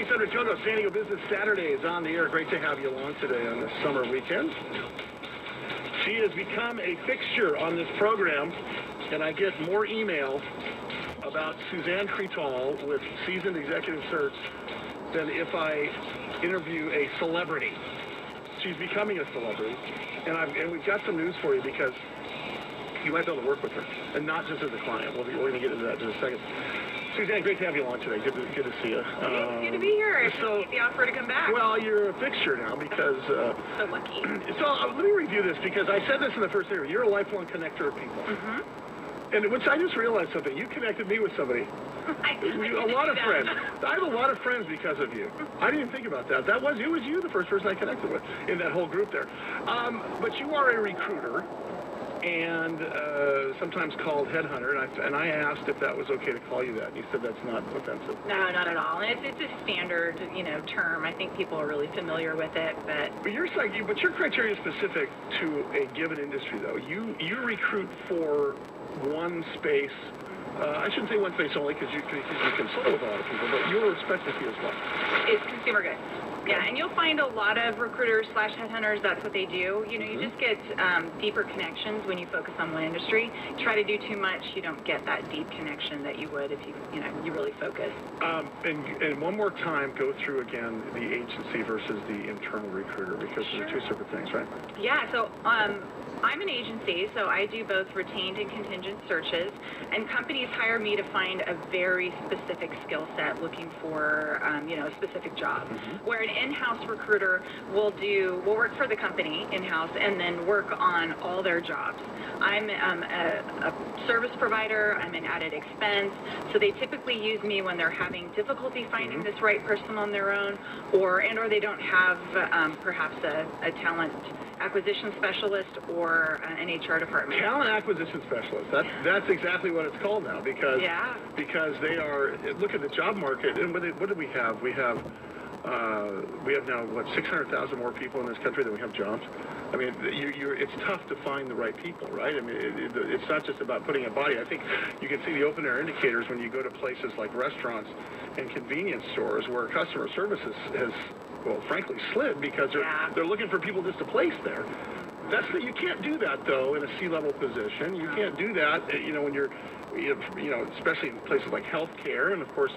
600 Togo, San Diego Business Saturday is on the air. Great to have you along today on this summer weekend. She has become a fixture on this program, and I get more email about Suzanne Cretal with Seasoned Executive Search than if I interview a celebrity. She's becoming a celebrity, and we've got some news for you because you might be able to work with her, and not just as a client. We're going to get into that in a second. Suzanne, great to have you along today. Good to see you. It's good to be here. I appreciate the offer to come back. Well, you're a fixture now because... so lucky. So let me review this because I said this in the first interview. You're a lifelong connector of people. And which I just realized something. You connected me with somebody. A lot of friends. I have a lot of friends because of you. I didn't even think about that. It was you, the first person I connected with in that whole group there. But you are a recruiter. And sometimes called headhunter, and I asked if that was okay to call you that, and you said that's not offensive. No, not at all. And it's a standard, term. I think people are really familiar with it, but your criteria is specific to a given industry, though. You recruit for one space. I shouldn't say one space only because you consult with a lot of people, but your specialty as well. It's consumer goods. Yeah, and you'll find a lot of recruiters / headhunters, that's what they do. You just get deeper connections when you focus on one industry. Try to do too much, you don't get that deep connection that you would if you really focus. And one more time, go through again the agency versus the internal recruiter because they're two separate things, right? Yeah, so I'm an agency, so I do both retained and contingent searches, and companies hire me to find a very specific skill set looking for, a specific job. Where an in-house recruiter will work for the company in-house and then work on all their jobs. I'm a service provider, I'm an added expense, so they typically use me when they're having difficulty finding this right person on their own, or they don't have perhaps a talent acquisition specialist or an HR department. Talent acquisition specialist. That's exactly what it's called now because they are. Look at the job market. And what do we have? We have now 600,000 more people in this country than we have jobs. I mean, it's tough to find the right people, right? I mean, it's not just about putting a body. I think you can see the open air indicators when you go to places like restaurants and convenience stores where customer service has frankly slid because they're looking for people just to place there. You can't do that though in a C-level position. You can't do that, when you're, especially in places like healthcare and of course,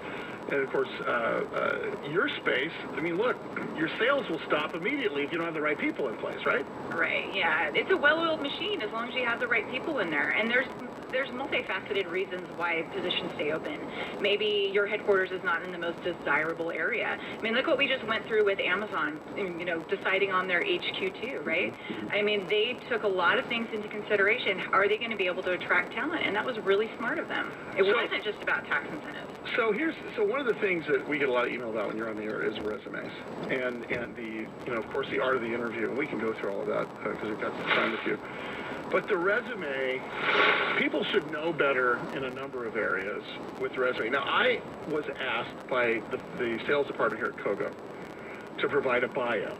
your space. I mean, look, your sales will stop immediately if you don't have the right people in place, right? Right. Yeah, it's a well-oiled machine as long as you have the right people in there, and there's multifaceted reasons why positions stay open. Maybe your headquarters is not in the most desirable area. I mean, look what we just went through with Amazon, deciding on their HQ too, right? I mean, they took a lot of things into consideration. Are they going to be able to attract talent? And that was really smart of them. It wasn't just about tax incentives. So one of the things that we get a lot of email about when you're on the air is resumes, and the of course the art of the interview, and we can go through all of that because we've got some time with you. But the resume, people should know better in a number of areas with the resume. Now, I was asked by the sales department here at Kogo to provide a bio.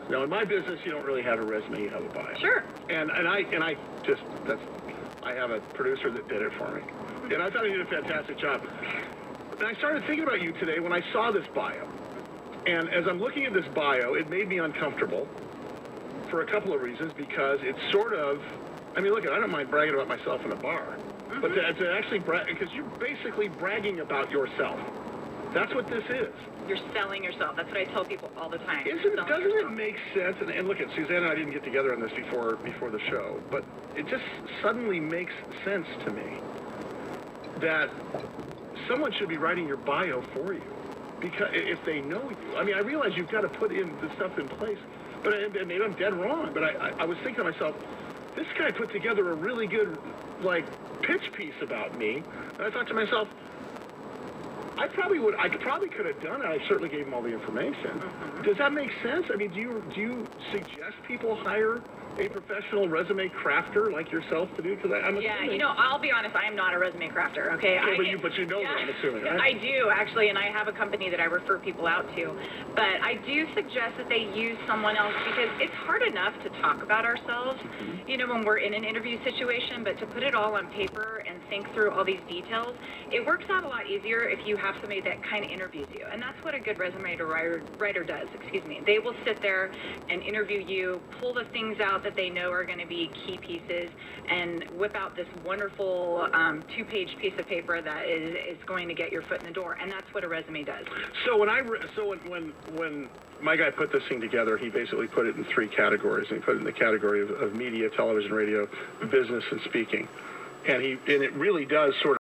Now, in my business, you don't really have a resume; you have a bio. Sure. And I have a producer that did it for me, and I thought he did a fantastic job. And I started thinking about you today when I saw this bio, and as I'm looking at this bio, it made me uncomfortable for a couple of reasons because it's sort of. I mean, look, I don't mind bragging about myself in a bar, but to actually brag, because you're basically bragging about yourself. That's what this is. You're selling yourself. That's what I tell people all the time. Doesn't it make sense? And look, at Suzanne and I didn't get together on this before the show, but it just suddenly makes sense to me that someone should be writing your bio for you, because if they know you. I mean, I realize you've got to put in the stuff in place, but maybe I'm dead wrong. But I was thinking to myself, this guy put together a really good, pitch piece about me. And I thought to myself, I probably could have done it. I certainly gave him all the information. Does that make sense? I mean, do you suggest people hire a professional resume crafter like yourself to do? Because I'm assuming. You know, I'll be honest, I am not a resume crafter, okay? But you know that, I'm assuming, right? I do, actually, and I have a company that I refer people out to. But I do suggest that they use someone else because it's hard enough to talk about ourselves, you know, when we're in an interview situation, but to put it all on paper and think through all these details, it works out a lot easier if you have somebody that kind of interviews you. And that's what a good resume writer does, They will sit there and interview you, pull the things out that they know are going to be key pieces, and whip out this wonderful 2-page piece of paper that is going to get your foot in the door. And that's what a resume does. So when my guy put this thing together, he basically put it in 3 categories. And he put it in the category of media, television, radio, business, and speaking. And it really does sort of